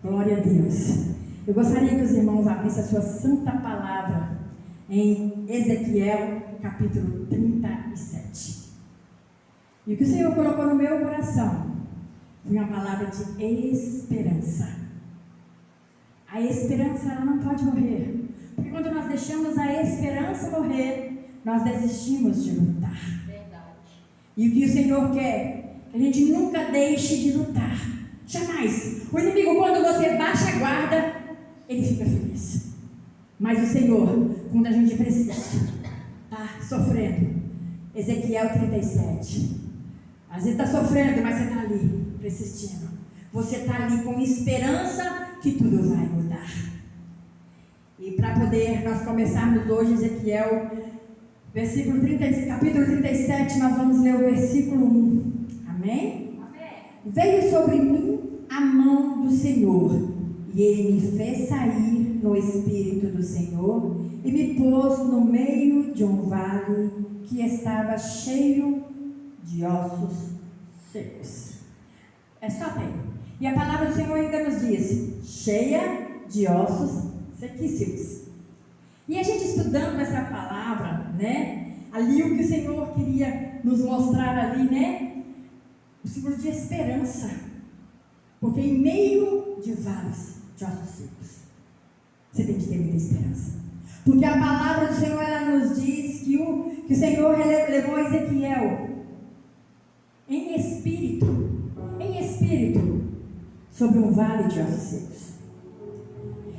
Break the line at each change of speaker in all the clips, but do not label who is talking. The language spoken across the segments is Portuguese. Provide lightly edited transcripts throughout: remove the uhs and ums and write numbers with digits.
Glória a Deus. Eu gostaria que os irmãos abrissem a sua santa palavra em Ezequiel, capítulo 37. E o que o Senhor colocou no meu coração foi uma palavra de esperança. A esperança, ela não pode morrer. Porque quando nós deixamos a esperança morrer, nós desistimos de lutar.
Verdade.
E o que o Senhor quer? Que a gente nunca deixe de lutar. Jamais. O inimigo, quando você baixa a guarda, ele fica feliz. Mas o Senhor, quando a gente precisa, está sofrendo. Ezequiel 37. Às vezes está sofrendo, mas você está ali, persistindo. Você está ali com esperança que tudo vai mudar. E para poder nós começarmos hoje, Ezequiel, capítulo 37, nós vamos ler o versículo 1. Amém? Veio sobre mim a mão do Senhor, e Ele me fez sair no Espírito do Senhor, e me pôs no meio de um vale que estava cheio de ossos secos. É só ter. E a palavra do Senhor ainda nos diz, cheia de ossos sequíssimos. E a gente estudando essa palavra, né? Ali o que o Senhor queria nos mostrar ali, né? O símbolo de esperança. Porque em meio de vales de ossos secos, você tem que ter muita esperança. Porque a palavra do Senhor, ela nos diz que o Senhor levou Ezequiel em espírito, sobre um vale de ossos secos.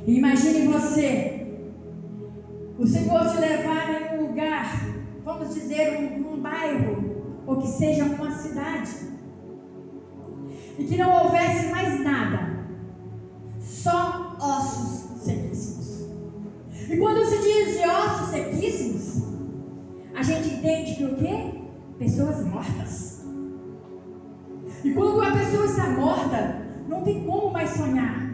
E imagine você, o Senhor te levar em um lugar, vamos dizer um bairro, ou que seja uma cidade, e que não houvesse mais nada, só ossos sequíssimos. E quando se diz de ossos sequíssimos, a gente entende que o quê? Pessoas mortas. E quando a pessoa está morta, não tem como mais sonhar,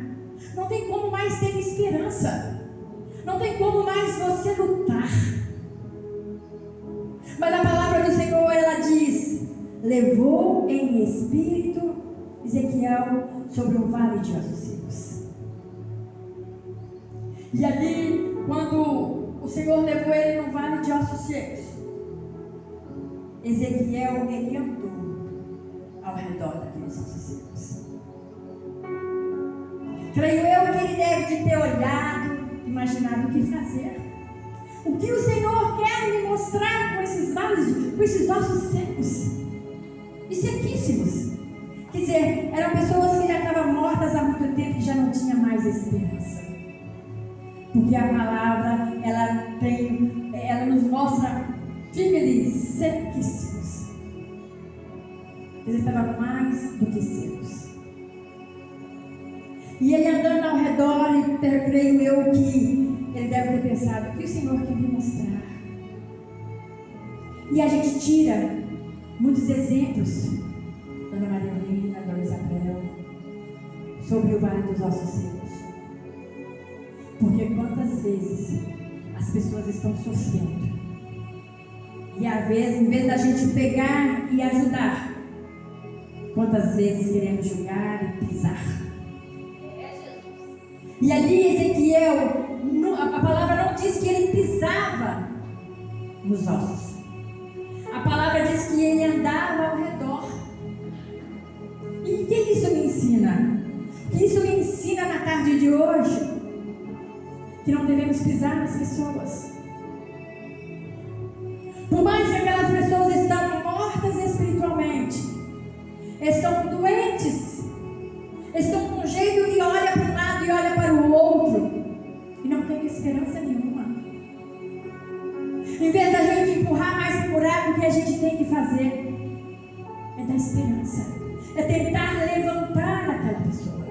não tem como mais ter esperança, não tem como mais você lutar. Mas a palavra do Senhor, ela diz, levou em espírito Ezequiel sobre um vale de ossos secos. E ali, quando o Senhor levou ele no vale de ossos secos, Ezequiel, ele andou ao redor daqueles ossos secos. Creio eu que ele deve de ter olhado, imaginado o que fazer. O que o Senhor quer me mostrar com esses vales, com esses ossos secos e sequíssimos? Quer dizer, eram pessoas que já estavam mortas há muito tempo, que já não tinha mais esperança. Porque a palavra, ela nos mostra firmes, sequíssimos. Eles estavam mais do que secos. E ele andando ao redor, e creio eu que ele deve ter pensado, o que o Senhor quer me mostrar? E a gente tira muitos exemplos, Dona Maria Lina, Dona Isabel, sobre o Vale dos Ossos Secos. Porque quantas vezes as pessoas estão sofrendo, e às vezes, em vez da gente pegar e ajudar, quantas vezes queremos julgar e pisar. E ali Ezequiel, a palavra não diz que ele pisava nos ossos. A palavra diz que ele andava ao redor. E o que isso me ensina? O que isso me ensina na tarde de hoje? Que não devemos pisar nas pessoas. Por mais que aquelas pessoas estão mortas espiritualmente, estão doentes, estão com um jeito que olha para um lado e olha para o outro, e não tem esperança nenhuma. Em vez da gente empurrar mais para o buraco, o que a gente tem que fazer é dar esperança, é tentar levantar aquela pessoa.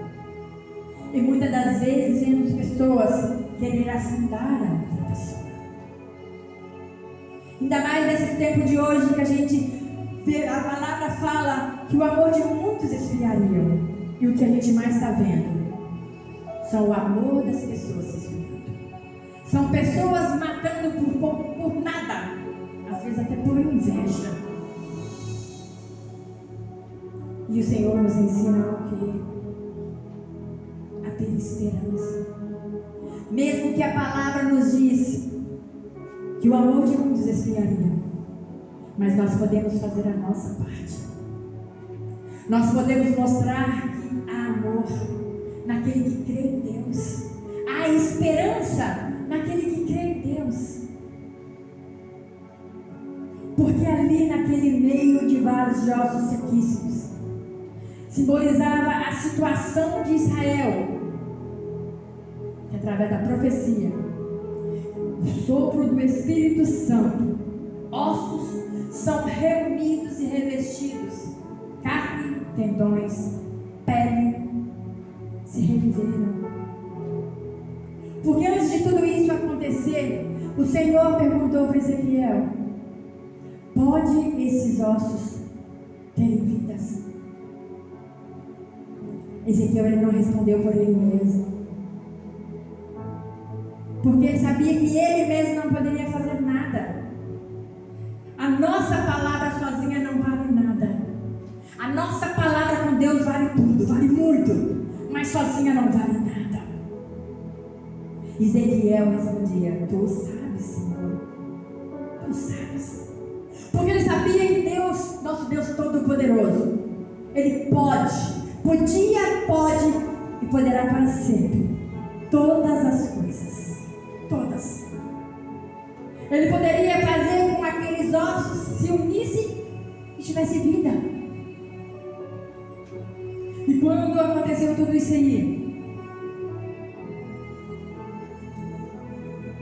E muitas das vezes vemos pessoas querer afundar a outra pessoa. Ainda mais nesse tempo de hoje que a gente vê, a palavra fala que o amor de muitos esfriaria. E o que a gente mais está vendo são o amor das pessoas se esfriando. São pessoas matando por nada, às vezes até por inveja. E o Senhor nos ensina o quê? A ter esperança. Mesmo que a palavra nos diz que o amor de muitos esfriaria, mas nós podemos fazer a nossa parte. Nós podemos mostrar que há amor naquele que crê em Deus. Há esperança naquele que crê em Deus. Porque ali naquele meio de vasos de ossos sequíssimos simbolizava a situação de Israel, que através da profecia, o sopro do Espírito Santo, ossos são reunidos e revestidos, carne, tendões, pele, se reviveram. Porque antes de tudo isso acontecer, o Senhor perguntou para Ezequiel: pode esses ossos terem vidas? Ezequiel ele não respondeu por ele mesmo, porque ele sabia que ele mesmo não poderia fazer nada. A nossa palavra sozinha não vale nada. A nossa palavra com Deus vale tudo, vale muito, mas sozinha não vale nada. Ezequiel respondia: tu sabes, Senhor, tu sabes. Porque ele sabia que Deus, nosso Deus Todo-Poderoso, Ele podia, pode e poderá para sempre todas as coisas, todas. Ele poderia fazer com que aqueles ossos se unissem e tivessem vida. E quando aconteceu tudo isso aí,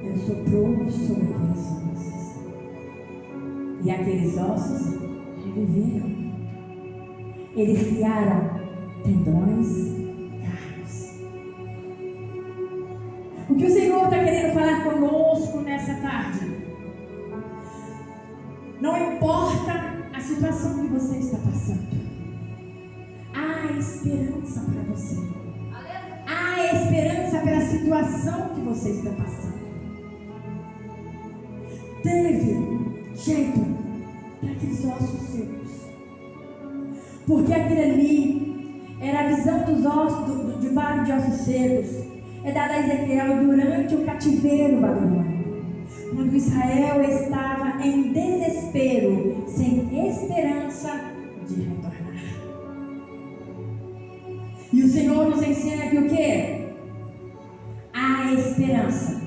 Deus soprou sobre aqueles ossos, e aqueles ossos reviveram. Eles criaram tendões, carnes. O que o Senhor está querendo falar conosco nessa tarde? Não importa a situação que você está passando, há esperança para você. Há esperança pela situação que você está passando. Teve jeito para aqueles ossos secos, porque aquilo ali era a visão dos ossos, de vale de ossos secos, é dada a Ezequiel durante o cativeiro babilônico, quando Israel estava em desespero, sem esperança de retornar. E o Senhor nos ensina que o quê? Há esperança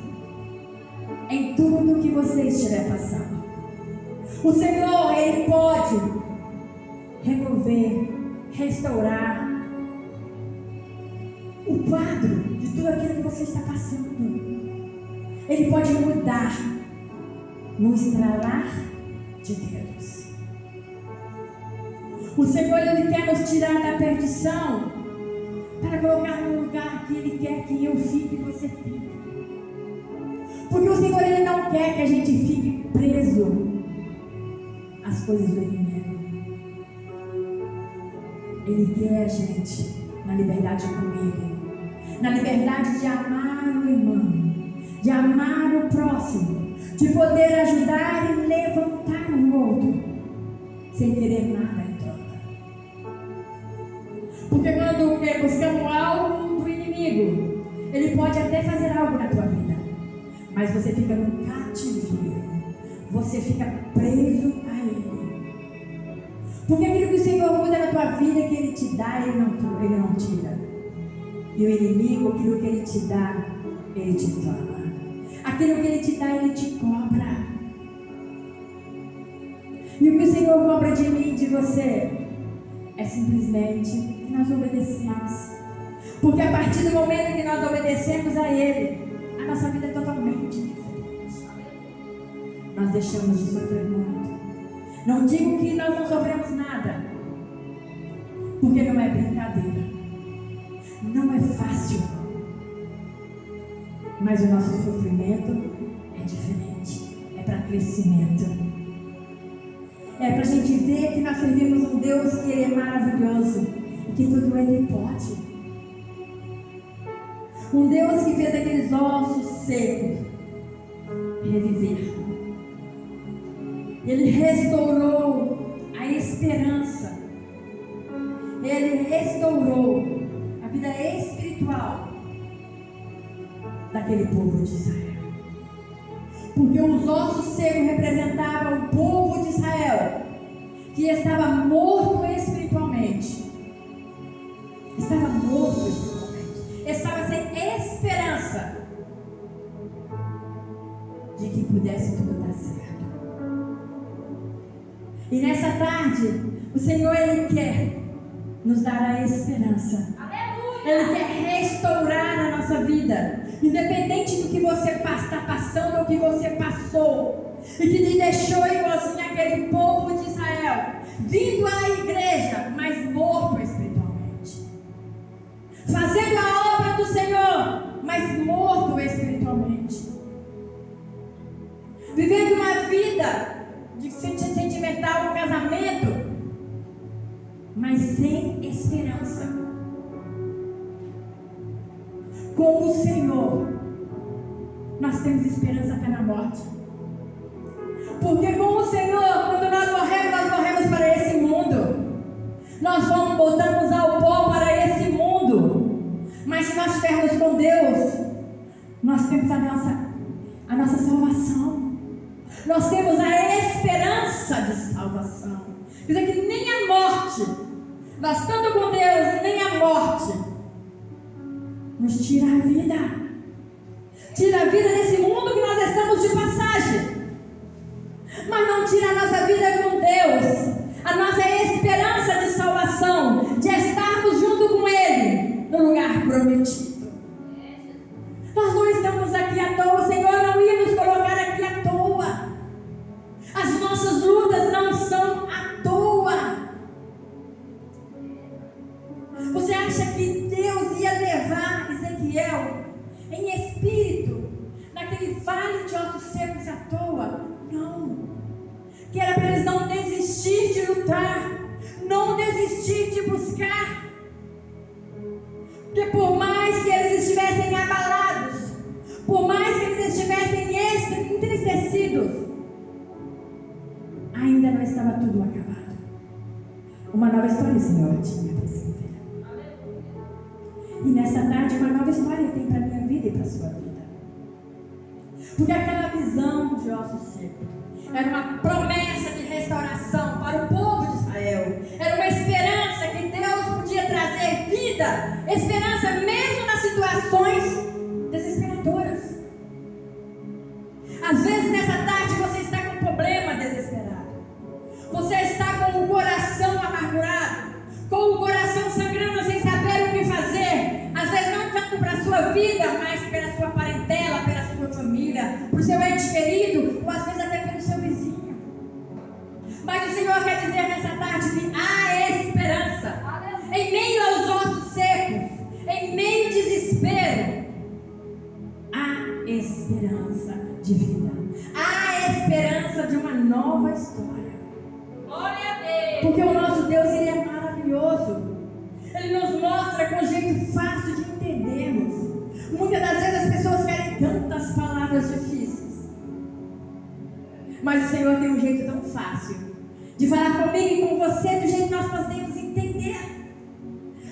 em tudo que você estiver passando. O Senhor, Ele pode remover, restaurar o quadro de tudo aquilo que você está passando. Ele pode mudar no estralar de dedos. O Senhor, Ele quer nos tirar da perdição para colocar no lugar que Ele quer que eu fique e você fique. Porque o Senhor, Ele não quer que a gente fique preso às coisas do inimigo. Ele quer a gente na liberdade com Ele, na liberdade de amar o irmão, de amar o próximo, de poder ajudar e levantar o outro, sem querer nada em troca. Porque quando buscamos algo do inimigo, ele pode até fazer algo na tua vida, mas você fica no cativeiro, você fica preso a Ele. Porque aquilo que o Senhor muda na tua vida, que Ele te dá, Ele não tira. E o inimigo, aquilo que Ele te dá, Ele te toma. Aquilo que Ele te dá, Ele te cobra. E o que o Senhor cobra de mim e de você é simplesmente que nós obedecemos. Porque a partir do momento que nós obedecemos a Ele, a nossa vida é totalmente diferente. Nós deixamos de sofrer muito. Não digo que nós não sofremos nada, porque não é brincadeira, não é fácil, mas o nosso sofrimento é diferente, é para crescimento, é para a gente ver que nós servimos um Deus que Ele é maravilhoso e que tudo Ele pode. Um Deus que fez aqueles ossos secos reviver. Ele restaurou a esperança. Ele restaurou a vida espiritual daquele povo de Israel. Porque os ossos secos representavam o povo de Israel, que estava morto espiritualmente. Estava morto espiritualmente. Estava sem esperança de que pudesse tudo dar certo. E nessa tarde, o Senhor, Ele quer nos dar a esperança. Ele quer restaurar a nossa vida, independente do que você está passando ou que você passou, e que te deixou igualzinho aquele povo de Israel, vindo à igreja, mas morto espiritualmente, fazendo a obra do Senhor, mas morto espiritualmente, vivendo uma vida de sentimental, um casamento, mas sem esperança. Com o Senhor, nós temos esperança até na morte. Porque com o Senhor, quando nós morremos para esse mundo. Nós voltamos ao pó para esse mundo. Mas se nós estivermos com Deus, nós temos a nossa salvação. Nós temos a esperança de salvação. Quer dizer que nem a morte, nós estando com Deus, nem a morte nos tira a vida. Tira a vida desse mundo que nós estamos de passagem. Mas não tira a nossa vida com Deus. A nossa esperança de salvação, de estarmos junto com Ele no lugar prometido. Nós não estamos aqui à toa. O Senhor não ia nos colocar aqui à toa. As nossas lutas não são à toa. Você acha que Deus ia levar Ezequiel em espírito naquele vale de ossos secos à toa? Não. Que era para eles não desistir de lutar, não desistir de buscar. Porque por mais que eles estivessem abalados, por mais que eles estivessem entristecidos, ainda não estava tudo acabado. Uma nova história o Senhor tinha para escrever. E nessa tarde uma nova história tem para a minha vida e para a sua vida. Porque aquela visão de ossos secos era uma promessa de restauração para o povo de Israel. Era uma esperança que Deus podia trazer vida, esperança mesmo nas situações desesperadoras. Às vezes nessa tarde você está com um problema desesperado. Você está com o coração amargurado, com o coração sangrando sem saber o que fazer. Às vezes não tanto para a sua vida, mas pela sua parentela, pela sua família, para o seu ente querido, ou às vezes até pelo seu vizinho. Mas o Senhor quer dizer nessa tarde que há esperança. Em meio aos ossos secos, em meio ao desespero, há esperança de vida. Há esperança de uma nova história. Porque o nosso Deus, Ele é maravilhoso. Ele nos mostra com um jeito fácil de entendermos. Muitas das vezes as pessoas querem tantas palavras difíceis, mas o Senhor tem um jeito tão fácil de falar comigo e com você do jeito que nós podemos entender.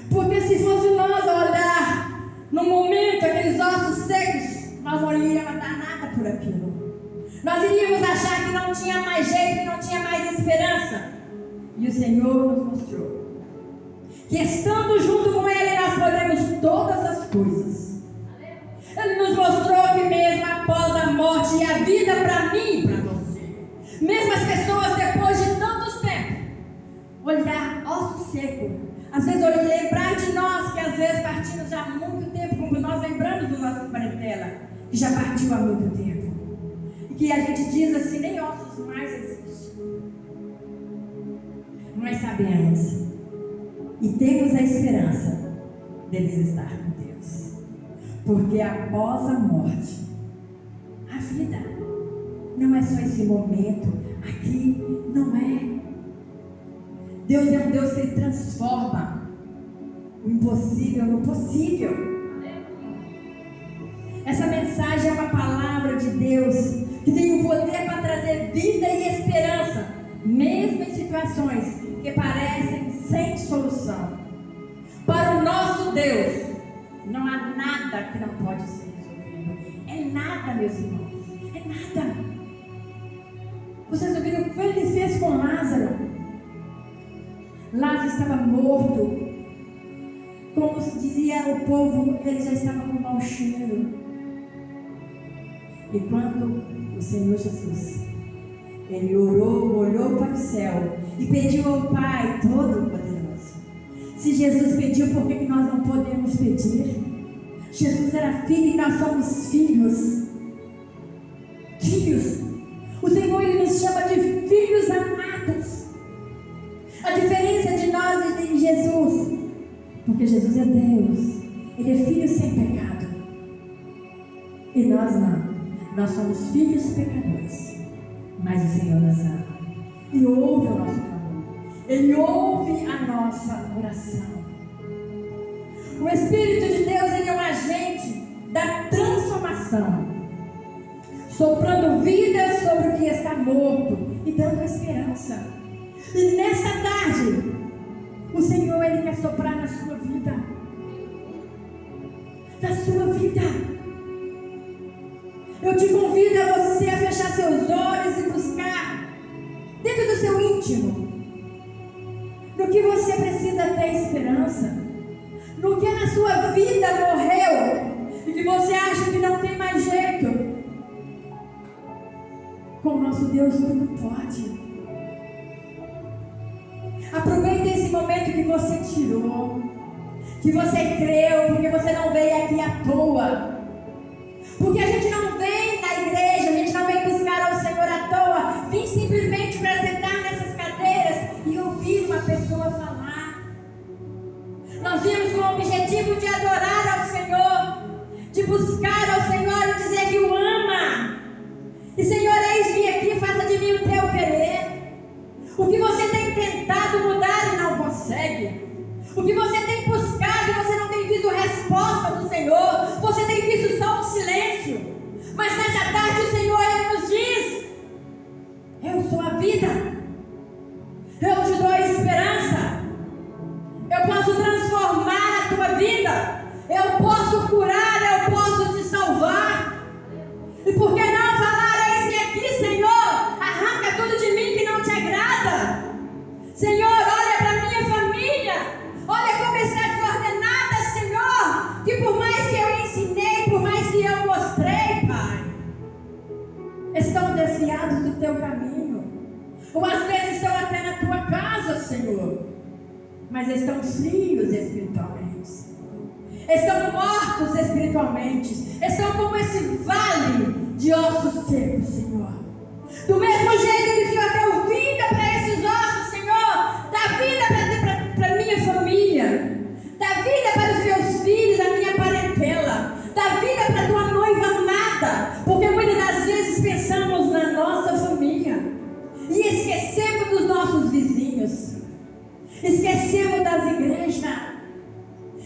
Porque se fosse nós olhar no momento aqueles ossos secos, nós não iríamos dar nada por aquilo. Nós iríamos achar que não tinha mais jeito, que não tinha mais esperança. E o Senhor nos mostrou que estando junto com Ele nós podemos todas as coisas. Ele nos mostrou que mesmo após a morte e a vida para mim e para você, mesmo as pessoas depois de tantos tempos, olhar osso seco, às vezes lembrar de nós que às vezes partimos já há muito tempo, como nós lembramos do nosso parentela, que já partiu há muito tempo. E que a gente diz assim, nem ossos mais existem. Nós sabemos e temos a esperança deles estar com Deus. Porque após a morte, a vida não é só esse momento, aqui não é. Deus é um Deus que transforma o impossível no possível. Essa mensagem é uma palavra de Deus que tem o poder para trazer vida e esperança, mesmo em situações que parecem sem solução. Para o nosso Deus, não há nada que não pode ser resolvido. nada, meus irmãos. É nada. Vocês ouviram o que ele fez com Lázaro? Lázaro estava morto. Como se dizia o povo, ele já estava com mau cheiro. E quando o Senhor Jesus, ele olhou para o céu e pediu ao Pai Todo-Poderoso. Se Jesus pediu, por que nós não podemos pedir? Jesus era filho e nós somos filhos. Filhos. O Senhor, ele nos chama de filhos amados. A diferença de nós e de Jesus, porque Jesus é Deus, ele é filho sem pecado, e nós não. Nós somos filhos pecadores, mas o Senhor nos ama e ouve o nosso clamor. Ele ouve a nossa oração. O Espírito de Deus, ele é um agente da transformação, soprando vida sobre o que está morto e dando esperança. E nessa tarde, o Senhor, ele quer soprar na sua vida. Na sua vida. Eu te convido a você a fechar seus olhos e buscar dentro do seu íntimo no que você precisa ter esperança, no que na sua vida morreu e que você acha que não tem mais jeito. Com o nosso Deus tudo pode. Aproveite esse momento que você tirou, que você creu, porque você não veio aqui à toa. Porque a gente não vem na igreja, a gente não vem buscar ao Senhor à toa. Vim simplesmente para sentar nessas cadeiras e ouvir uma pessoa falar. Nós viemos com o objetivo de adorar ao Senhor, de buscar ao Senhor e dizer que o ama. E Senhor, eis-me aqui, faça de mim o teu querer. O que você tem tentado mudar e não consegue. O que você tem buscado e você não tem visto resposta do Senhor. Você tem visto só um silêncio. Mas nessa tarde o Senhor, ele nos diz: eu sou a vida. Eu te dou esperança. Eu posso transformar a tua vida. Eu posso curar, eu posso te salvar. E por que não falar: eis-me aqui, Senhor? Arranca tudo de mim que não te agrada. Senhor, olha para a minha família. Olha como está desordenada, Senhor. Que por mais que eu ensinei, por mais que eu mostrei, Pai, estão desviados do teu caminho. Ou às vezes estão até na tua casa, Senhor, mas estão frios espiritualmente. Estão mortos espiritualmente. Estão como esse vale de ossos secos, Senhor. Do mesmo jeito que o Senhor deu vida para esses ossos, Senhor, dá vida para minha família, dá vida para os meus filhos, a minha parentela, dá vida para a tua noiva amada, porque muitas das vezes pensamos na nossa família e esquecemos dos nossos vizinhos, esquecemos das igrejas,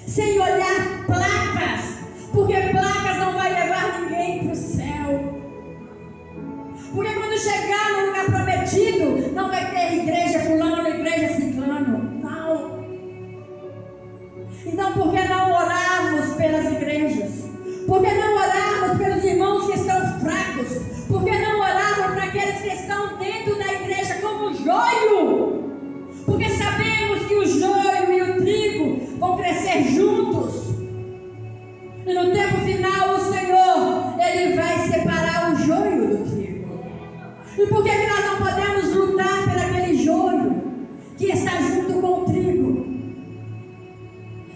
sem olhar placas, porque placas não vai levar ninguém para o céu. Porque quando chegar no lugar prometido, não vai ter igreja fulano, igreja ciclano. Não. Então por que não orarmos pelas igrejas? Por que não orarmos pelos irmãos que estão fracos? Por que não orarmos para aqueles que estão dentro da igreja como joio? Porque sabemos que o joio e o trigo vão crescer juntos. E no tempo final o Senhor, ele vai separar o joio do trigo. E por que nós não podemos lutar por aquele joio que está junto com o trigo?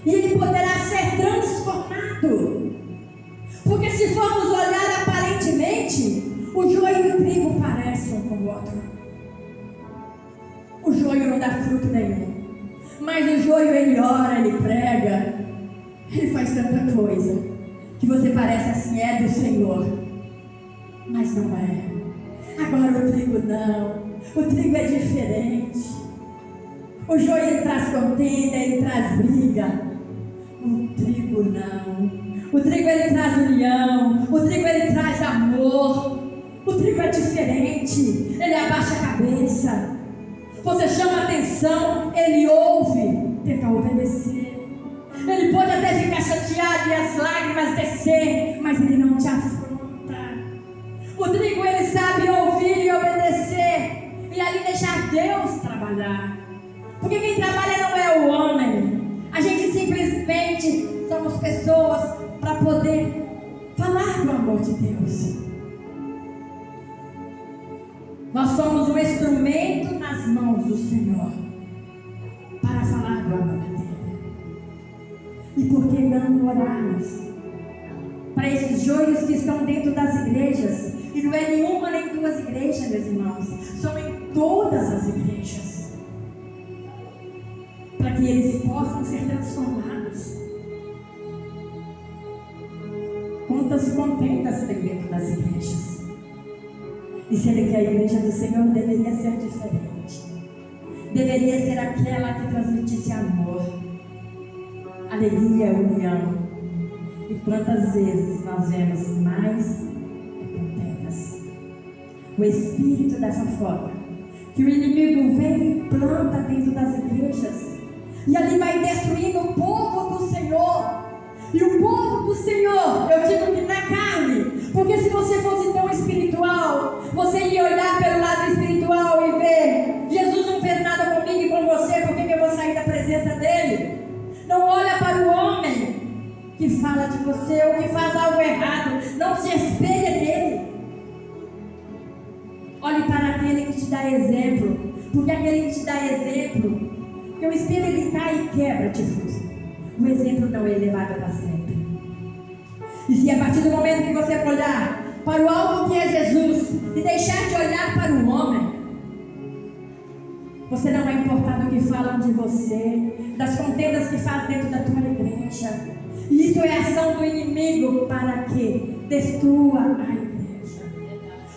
E ele poderá ser transformado. Porque se formos olhar aparentemente, o joio e o trigo parecem um com o outro. O joio não dá fruto nenhum. Mas o joio, ele ora, ele prega, ele faz tanta coisa que você parece assim, é do Senhor, mas não é. Agora o trigo não. O trigo é diferente. O joio, ele traz contenda, ele traz briga. O trigo não. O trigo, ele traz união. O trigo, ele traz amor. O trigo é diferente. Ele abaixa a cabeça. Você chama a atenção, ele ouve, tenta obedecer. Ele pode até ficar chateado e as lágrimas descer, mas ele não te afronta. O trigo ele sabe ouvir e obedecer, e ali deixar Deus trabalhar. Porque quem trabalha não é o homem. A gente simplesmente somos pessoas para poder falar do amor de Deus. Nós somos um instrumento nas mãos do Senhor para falar do amor dele. E por que não orarmos para esses joios que estão dentro das igrejas? E não é nenhuma nem duas igrejas, meus irmãos, são em todas as igrejas, para que eles possam ser transformados. Quantas contendas tem dentro das igrejas? E sendo que a igreja do Senhor deveria ser diferente, deveria ser aquela que transmitisse amor, alegria, união. E quantas vezes nós vemos mais contendas? O espírito da fofoca, que o inimigo vem e planta dentro das igrejas, e ali vai destruindo o povo do Senhor. E o povo do Senhor, eu digo que na carne, porque se você fosse tão espiritual, você ia olhar pelo lado espiritual e ver: Jesus não fez nada comigo e com você, por que eu vou sair da presença dele? Não olha para o homem que fala de você ou que faz algo errado, não se espelha nele. Olhe para aquele que te dá exemplo, porque aquele que te dá exemplo, porque o espelho ele cai e quebra, te frustra. O exemplo não é elevado para sempre. E se a partir do momento que você olhar para o alvo que é Jesus e deixar de olhar para o homem, você não vai importar do que falam de você, das contendas que faz dentro da tua igreja. E isso é ação do inimigo para que destrua a igreja.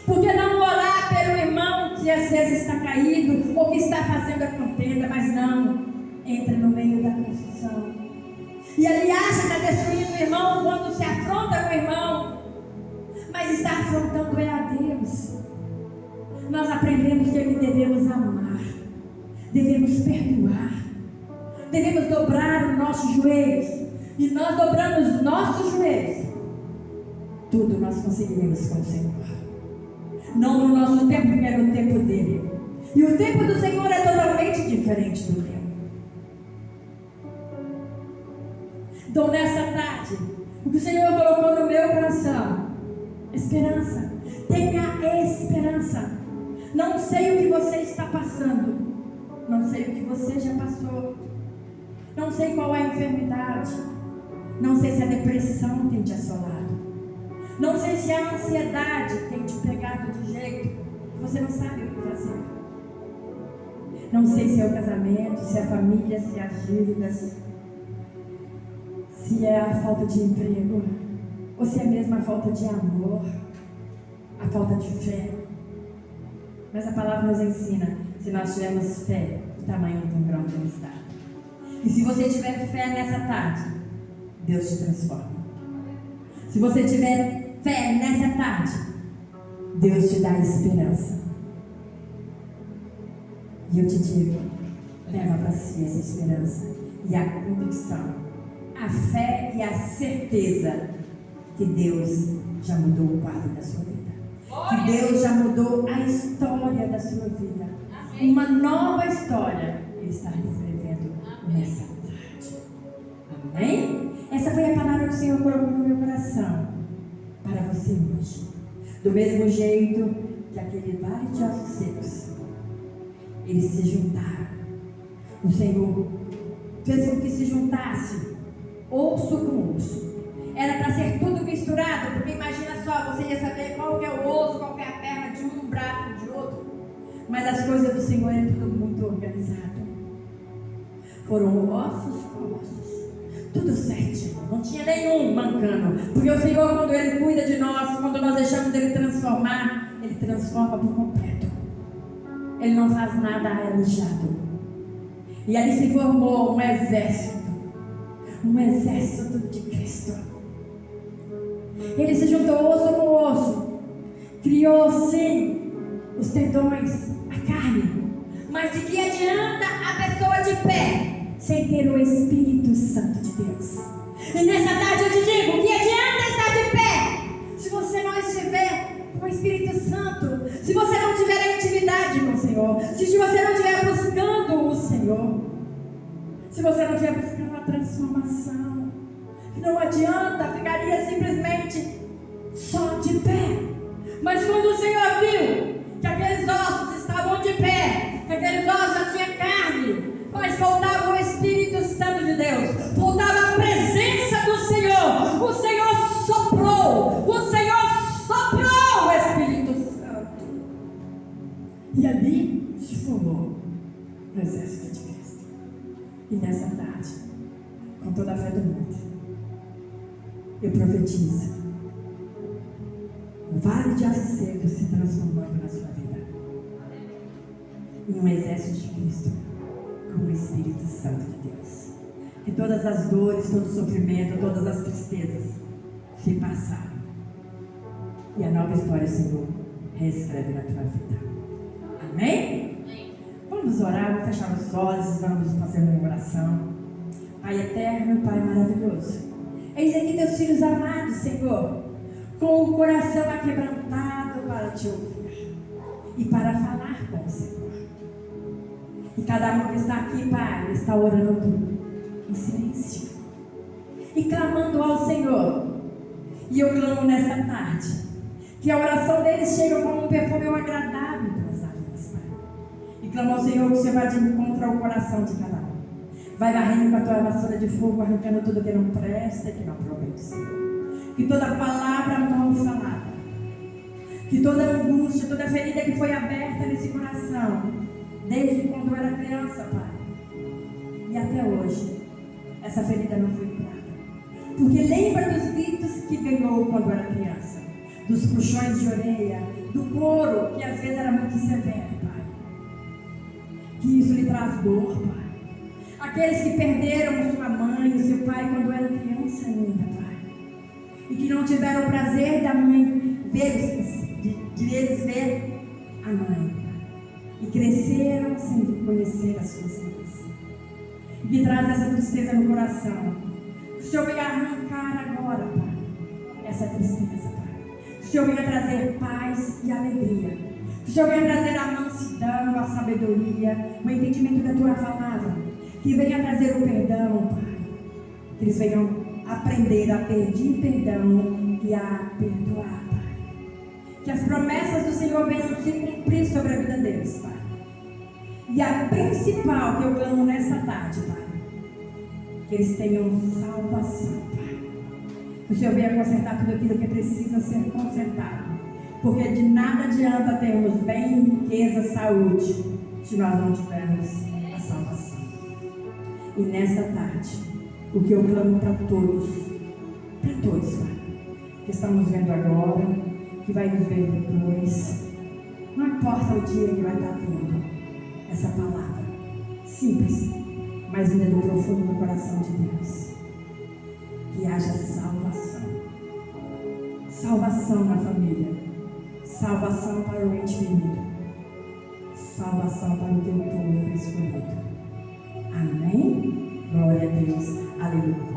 Porque não orar pelo irmão que às vezes está caído ou que está fazendo a contenda, mas não entra no meio da construção. E ele acha que está destruindo o irmão quando se afronta com o irmão, mas está afrontando é a Deus. Nós aprendemos que devemos amar, devemos perdoar, devemos dobrar os nossos joelhos. E nós dobrando os nossos joelhos, tudo nós conseguiremos com o Senhor. Não no nosso tempo, porque é no tempo dele. E o tempo do Senhor é totalmente diferente do meu. Então nessa tarde, o que o Senhor colocou no meu coração: esperança. Tenha esperança. Não sei o que você está passando, não sei o que você já passou, não sei qual é a enfermidade, não sei se a depressão tem te assolado, não sei se a ansiedade tem te pegado de jeito que você não sabe o que fazer. Não sei se é o casamento, se é a família, se é as dívidas, se é a falta de emprego, ou se é mesmo a falta de amor, a falta de fé. Mas a palavra nos ensina: se nós tivermos fé, o tamanho de um grão de mostarda. E se você tiver fé nessa tarde, Deus te transforma. Se você tiver fé nessa tarde, Deus te dá esperança. E eu te digo: leva para si essa esperança e a convicção, a fé e a certeza que Deus já mudou o quadro da sua vida. Que Deus já mudou a história da sua vida. Uma nova história Ele está escrevendo nessa tarde. Amém? Essa foi a palavra que o Senhor colocou no meu coração para você hoje. Do mesmo jeito que aquele vale de ossos secos, eles se juntaram. O Senhor fez com que se juntasse osso com osso. Era para ser tudo misturado, porque imagina só, você ia saber qual que é o osso, qual que é a perna de um braço de outro. Mas as coisas do Senhor é tudo muito organizado. Foram ossos com ossos, tudo certinho, não tinha nenhum mancando. Porque o Senhor, quando Ele cuida de nós, quando nós deixamos Ele transformar, Ele transforma por completo. Ele não faz nada aleijado. E ali se formou um exército de Cristo. Ele se juntou osso com osso, criou sim os tendões, a carne. Mas de que adianta a pessoa de pé sem ter o Espírito Santo de Deus? E nessa tarde eu te digo: que adianta estar de pé se você não estiver com o Espírito adianta, ficaria simplesmente só de pé. Mas quando o Senhor viu que aqueles ossos estavam de pé, que aqueles ossos já tinham carne, mas faltava o Espírito Santo de Deus, faltava a presença do Senhor. O Senhor soprou o Espírito Santo. E ali se formou o exército de Cristo. E nessa tarde, com toda a fé do mundo, eu profetizo o vale de Acedo se transformando na sua vida em um exército de Cristo com o Espírito Santo de Deus. Que todas as dores, todo o sofrimento, todas as tristezas se passaram e a nova história, Senhor, reescreve na tua vida. Amém? Vamos orar, vamos fechar os olhos, vamos fazer uma oração. Pai eterno, Pai maravilhoso, eis aqui teus filhos amados, Senhor, com o coração aquebrantado para te ouvir e para falar com o Senhor. E cada um que está aqui, Pai, está orando em silêncio e clamando ao Senhor. E eu clamo nessa tarde que a oração deles chegue como um perfume agradável pelas águas, Pai. E clamo ao Senhor que o Senhor vai de encontro ao coração de cada um. Vai varrendo com a tua vassoura de fogo, arrancando tudo que não presta e que não aproveita, Senhor. Que toda palavra mal falada, que toda angústia, toda ferida que foi aberta nesse coração, desde quando eu era criança, Pai, e até hoje, essa ferida não foi curada. Porque lembra dos gritos que ganhou quando era criança, dos puxões de orelha, do couro, que às vezes era muito severo, Pai. Que isso lhe traz dor, Pai. Aqueles que perderam sua mãe e seu pai quando era criança ainda, Pai. E que não tiveram o prazer da mãe de eles ver a mãe. E cresceram sem conhecer as suas mães. E que traz essa tristeza no coração. Que o Senhor venha arrancar agora, Pai, essa tristeza, Pai. Que o Senhor venha trazer paz e alegria. Que o Senhor venha trazer a mansidão, a sabedoria, o entendimento da Tua palavra. Que venha trazer o perdão, Pai. Que eles venham aprender a pedir perdão e a perdoar, Pai. Que as promessas do Senhor venham se cumprir sobre a vida deles, Pai. E a principal que eu clamo nessa tarde, Pai, que eles tenham salvação, Pai. Que o Senhor venha consertar tudo aquilo que precisa ser consertado. Porque de nada adianta termos bem, riqueza, saúde, se nós não tivermos a salvação. E nessa tarde, o que eu clamo para todos, Pai, que estamos vendo agora, que vai nos ver depois, não importa o dia que vai estar vindo essa palavra, simples, mas vinda do profundo do coração de Deus, que haja salvação na família, salvação para o ente querido, salvação para o teu povo escolhido. Amém? Glória a Deus. Aleluia.